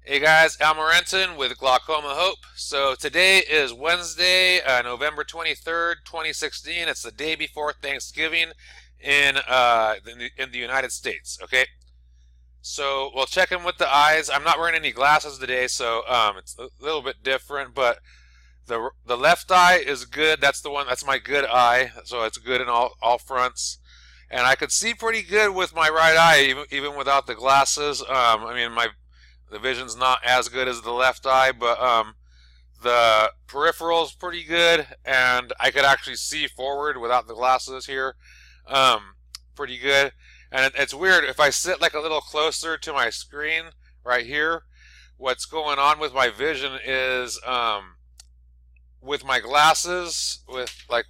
Hey guys, Al Morentin with Glaucoma Hope. So today is Wednesday, November 23rd, 2016. It's the day before Thanksgiving in the United States. Okay, so we'll check in with the eyes. I'm not wearing any glasses today, so it's a little bit different. But the left eye is good. That's the one. That's my good eye. So it's good in all fronts. And I could see pretty good with my right eye, even without the glasses. I mean, the vision's not as good as the left eye, but the peripheral's pretty good, and I could actually see forward without the glasses here. Pretty good. And it's weird, if I sit like a little closer to my screen right here, what's going on with my vision is with my glasses, with my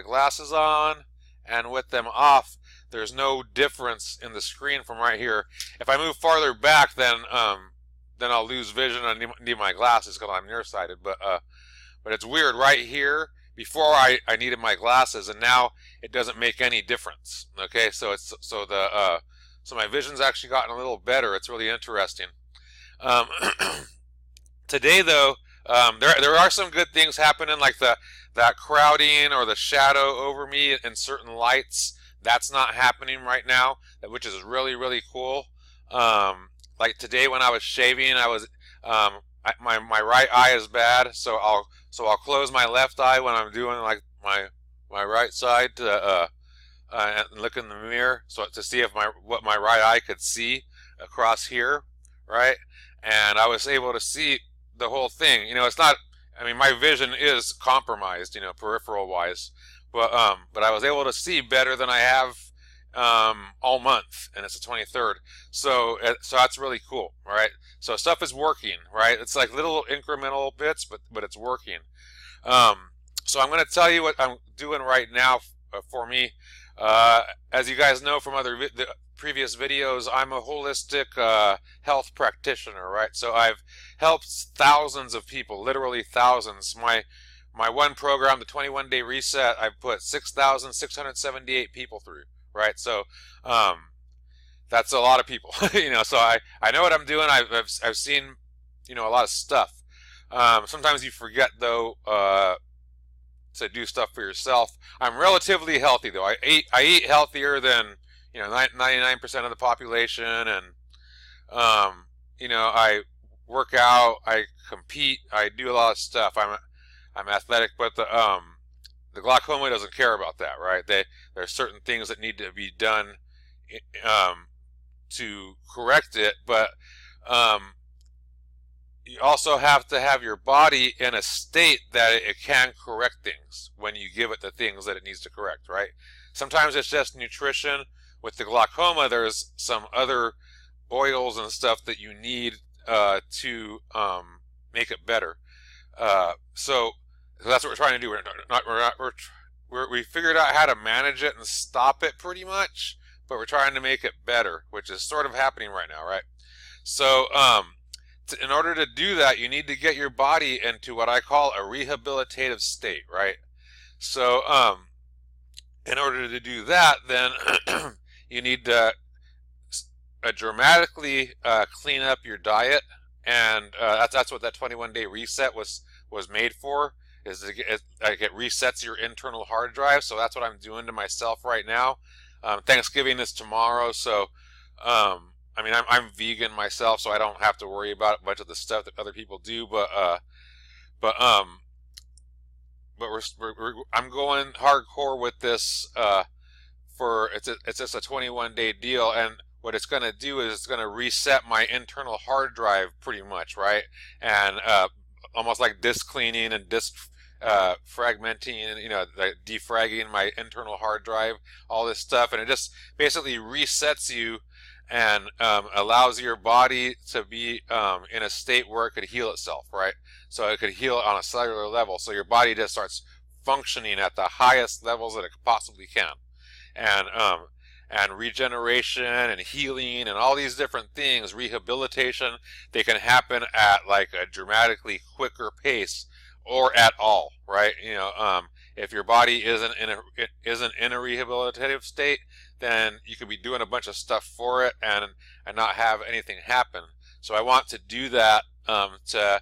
glasses on and with them off, there's no difference in the screen from right here. If I move farther back, then I'll lose vision. I need my glasses because I'm nearsighted. But it's weird right here. Before I needed my glasses, and now it doesn't make any difference. Okay, so my vision's actually gotten a little better. It's really interesting. Today though, there are some good things happening, like that crowding or the shadow over me in certain lights. That's not happening right now, which is really cool. Like today when I was shaving, I was my right eye is bad, so I'll close my left eye when I'm doing like my right side to and look in the mirror so to see if what my right eye could see across here, right? And I was able to see the whole thing. It's not. I mean, my vision is compromised, peripheral wise. But I was able to see better than I have all month, and it's the 23rd. So that's really cool, right? So stuff is working, right? It's like little incremental bits, but it's working. So I'm going to tell you what I'm doing right now for me. As you guys know from the previous videos, I'm a holistic health practitioner, right? So I've helped thousands of people, literally thousands. My one program, the 21-day reset, I put 6,678 people through, right? So that's a lot of people, So I know what I'm doing. I've seen, a lot of stuff. Sometimes you forget though to do stuff for yourself. I'm relatively healthy though. I eat healthier than 99% of the population, and I work out, I compete, I do a lot of stuff. I'm athletic, but the glaucoma doesn't care about that, right? There are certain things that need to be done to correct it, but you also have to have your body in a state that it can correct things when you give it the things that it needs to correct, right? Sometimes it's just nutrition. With the glaucoma, there's some other oils and stuff that you need to make it better. So that's what we're trying to do. We figured out how to manage it and stop it pretty much, but we're trying to make it better, which is sort of happening right now, right? So in order to do that, you need to get your body into what I call a rehabilitative state, right? So in order to do that, then you need to dramatically clean up your diet, and that's what that 21-day reset was made for. It resets your internal hard drive. So that's what I'm doing to myself right now. Thanksgiving is tomorrow, so I mean, I'm vegan myself, so I don't have to worry about much of the stuff that other people do. But I'm going hardcore with this. It's just a 21-day deal, and what it's going to do is it's going to reset my internal hard drive pretty much, right? And almost like disk cleaning and disk fragmenting, and like defragging my internal hard drive, all this stuff, and it just basically resets you and allows your body to be in a state where it could heal itself, right? So it could heal on a cellular level, so your body just starts functioning at the highest levels that it possibly can. And regeneration and healing and all these different things, rehabilitation, they can happen at like a dramatically quicker pace or at all, right? If your body isn't in a rehabilitative state, then you could be doing a bunch of stuff for it, and and not have anything happen. So I want to do that to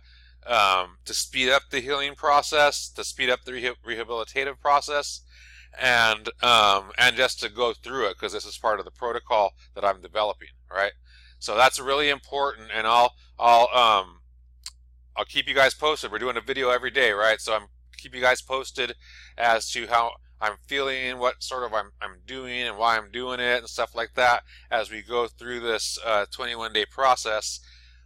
speed up the healing process, to speed up the rehabilitative process, and just to go through it, because this is part of the protocol that I'm developing, right? So that's really important, and I'll keep you guys posted. We're doing a video every day, right? So I'm keep you guys posted as to how I'm feeling, what sort of I'm doing, and why I'm doing it, and stuff like that as we go through this 21-day process.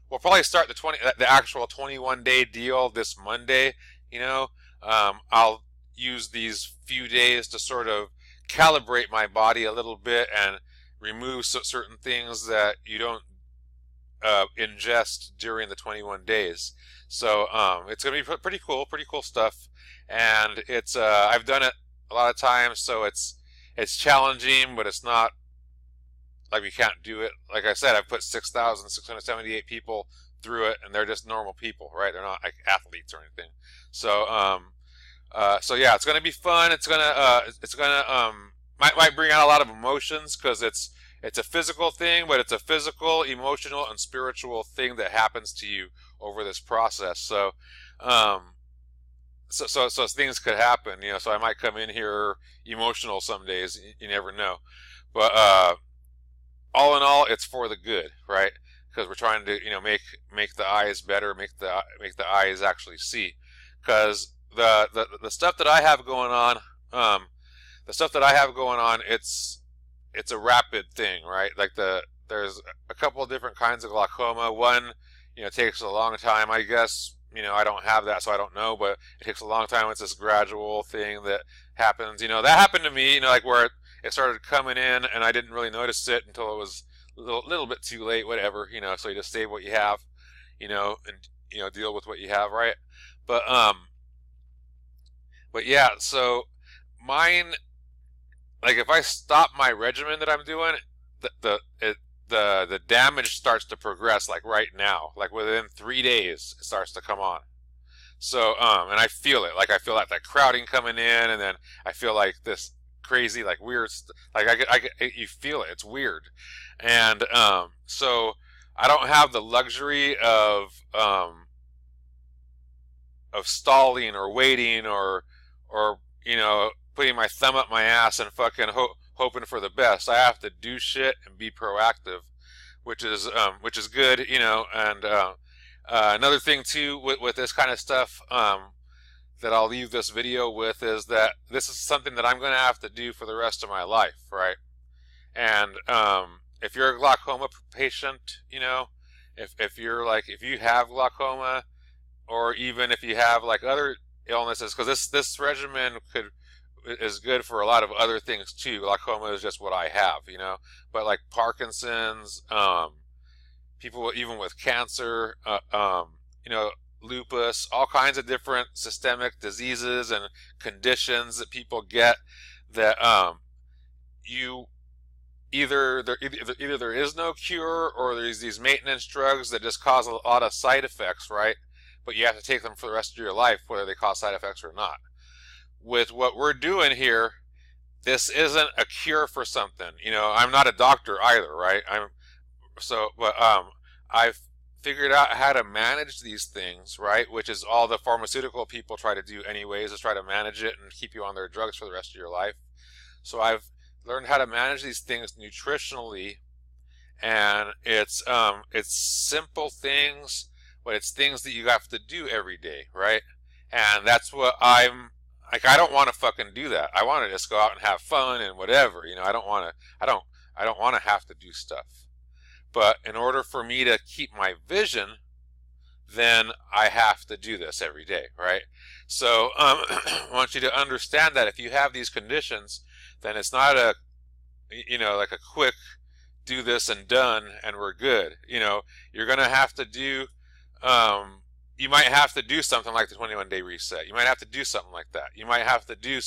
We'll probably start the actual 21-day deal this Monday. You know, I'll use these few days to sort of calibrate my body a little bit and remove certain things that you don't ingest during the 21 days. So it's gonna be pretty cool stuff, and it's I've done it a lot of times, so it's challenging, but it's not like we can't do it. Like I said, I've put 6,678 people through it, and they're just normal people, right? They're not like athletes or anything. So so yeah, it's gonna be fun. It's gonna might bring out a lot of emotions, because it's a physical thing, but it's a physical, emotional, and spiritual thing that happens to you over this process. So so things could happen, you know. So I might come in here emotional some days. You never know. But all in all, it's for the good, right? Because we're trying to, you know, make the eyes better, make the eyes actually see. Because the stuff that I have going on, it's a rapid thing, right? Like there's a couple of different kinds of glaucoma. One, you know, takes a long time. I guess, you know, I don't have that, so I don't know, but it takes a long time. It's this gradual thing that happens. You know, that happened to me, you know, like where it started coming in and I didn't really notice it until it was a little bit too late, whatever, you know. So you just save what you have, you know, and, you know, deal with what you have, right? But yeah, so mine, like if I stop my regimen that I'm doing, the damage starts to progress, like right now. Like within 3 days it starts to come on. So and I feel it. Like I feel like that crowding coming in, and then I feel like this crazy, like weird, like you feel it. It's weird. And so I don't have the luxury of stalling or waiting or you know, putting my thumb up my ass and fucking hoping for the best. I have to do shit and be proactive, which is good, you know. And another thing too with this kind of stuff that I'll leave this video with is that this is something that I'm going to have to do for the rest of my life, right? And if you're a glaucoma patient, you know, if you have glaucoma, or even if you have like other illnesses, because this regimen is good for a lot of other things too. Glaucoma is just what I have, you know, but like Parkinson's, people even with cancer, you know, lupus, all kinds of different systemic diseases and conditions that people get, that either there is no cure, or there's these maintenance drugs that just cause a lot of side effects, right? But you have to take them for the rest of your life, whether they cause side effects or not. With what we're doing here, this isn't a cure for something. You know, I'm not a doctor either, right? But I've figured out how to manage these things, right? Which is all the pharmaceutical people try to do anyways, is try to manage it and keep you on their drugs for the rest of your life. So I've learned how to manage these things nutritionally, and it's simple things, but it's things that you have to do every day, right? And that's what I'm like. I don't want to fucking do that. I want to just go out and have fun and whatever, you know. I don't want to have to do stuff. But in order for me to keep my vision, then I have to do this every day, right? So I want you to understand that if you have these conditions, then it's not a, you know, like a quick do this and done and we're good. You know, you're gonna have to do, you might have to do something like the 21-day reset. You might have to do something like that. You might have to do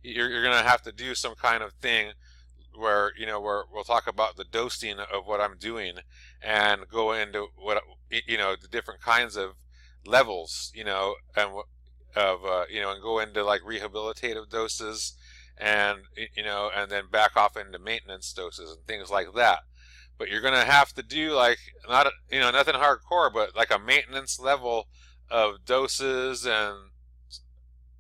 you're gonna have to do some kind of thing where, you know, where we'll talk about the dosing of what I'm doing and go into what, you know, the different kinds of levels, you know, and you know, and go into like rehabilitative doses, and, you know, and then back off into maintenance doses and things like that. but you're gonna have to do like not nothing hardcore, but like a maintenance level of doses and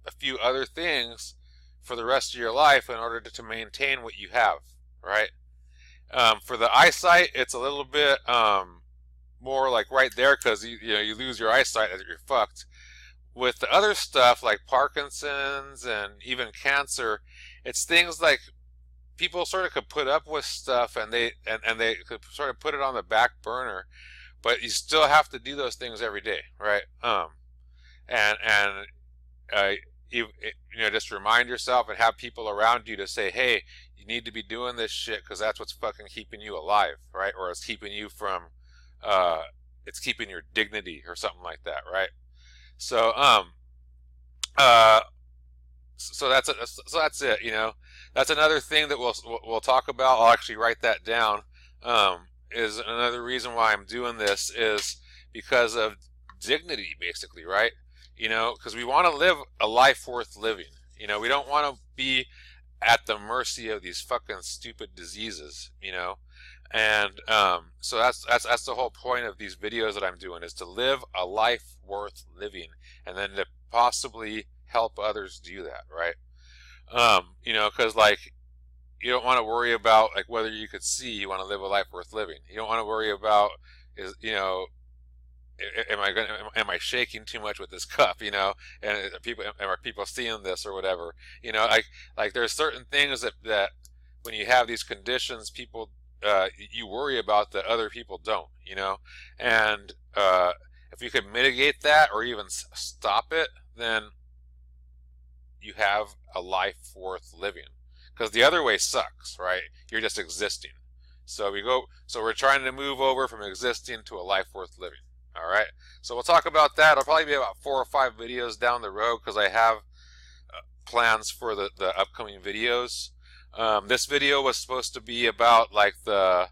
a few other things for the rest of your life in order to maintain what you have, right? For the eyesight, it's a little bit more like right there, because you lose your eyesight, you're fucked. With the other stuff like Parkinson's and even cancer, it's things like people sort of could put up with stuff and they could sort of put it on the back burner, but you still have to do those things every day, right? And just remind yourself and have people around you to say, hey, you need to be doing this shit because that's what's fucking keeping you alive, right? Or it's keeping you from, it's keeping your dignity or something like that, right? So, so that's it. That's another thing that we'll talk about. I'll actually write that down. Is another reason why I'm doing this is because of dignity, basically, right? Because we want to live a life worth living. We don't want to be at the mercy of these fucking stupid diseases. And so that's the whole point of these videos that I'm doing, is to live a life worth living, and then to possibly help others do that, right? Because like you don't want to worry about like whether you could see. You want to live a life worth living. You don't want to worry about am I shaking too much with this cup, and are people seeing this or whatever, like there's certain things that when you have these conditions, people you worry about that other people don't, and if you can mitigate that or even stop it, then you have a life worth living. Because the other way sucks, right? You're just existing. So we're trying to move over from existing to a life worth living. All right. So we'll talk about that. It'll probably be about 4 or 5 videos down the road, because I have plans for the upcoming videos. This video was supposed to be about like the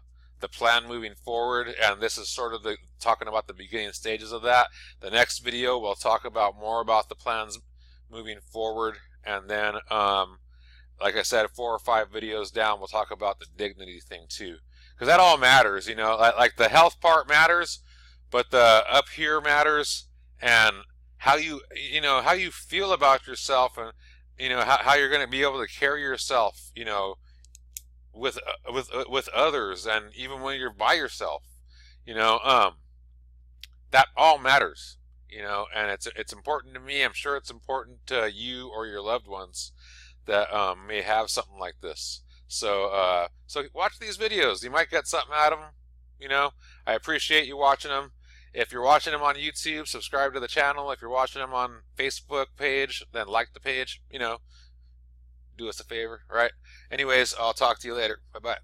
plan moving forward, and this is sort of talking about the beginning stages of that. The next video we'll talk about more about the plans moving forward, and then like I said, 4 or 5 videos down we'll talk about the dignity thing too, because that all matters. Like the health part matters, but the up here matters, and how you feel about yourself, and how you're going to be able to carry yourself with others, and even when you're by yourself, that all matters, and it's important to me. I'm sure it's important to you or your loved ones that may have something like this. So watch these videos. You might get something out of them. I appreciate you watching them. If you're watching them on YouTube, subscribe to the channel. If you're watching them on Facebook page, then like the page. Do us a favor, right? Anyways, I'll talk to you later. Bye-bye.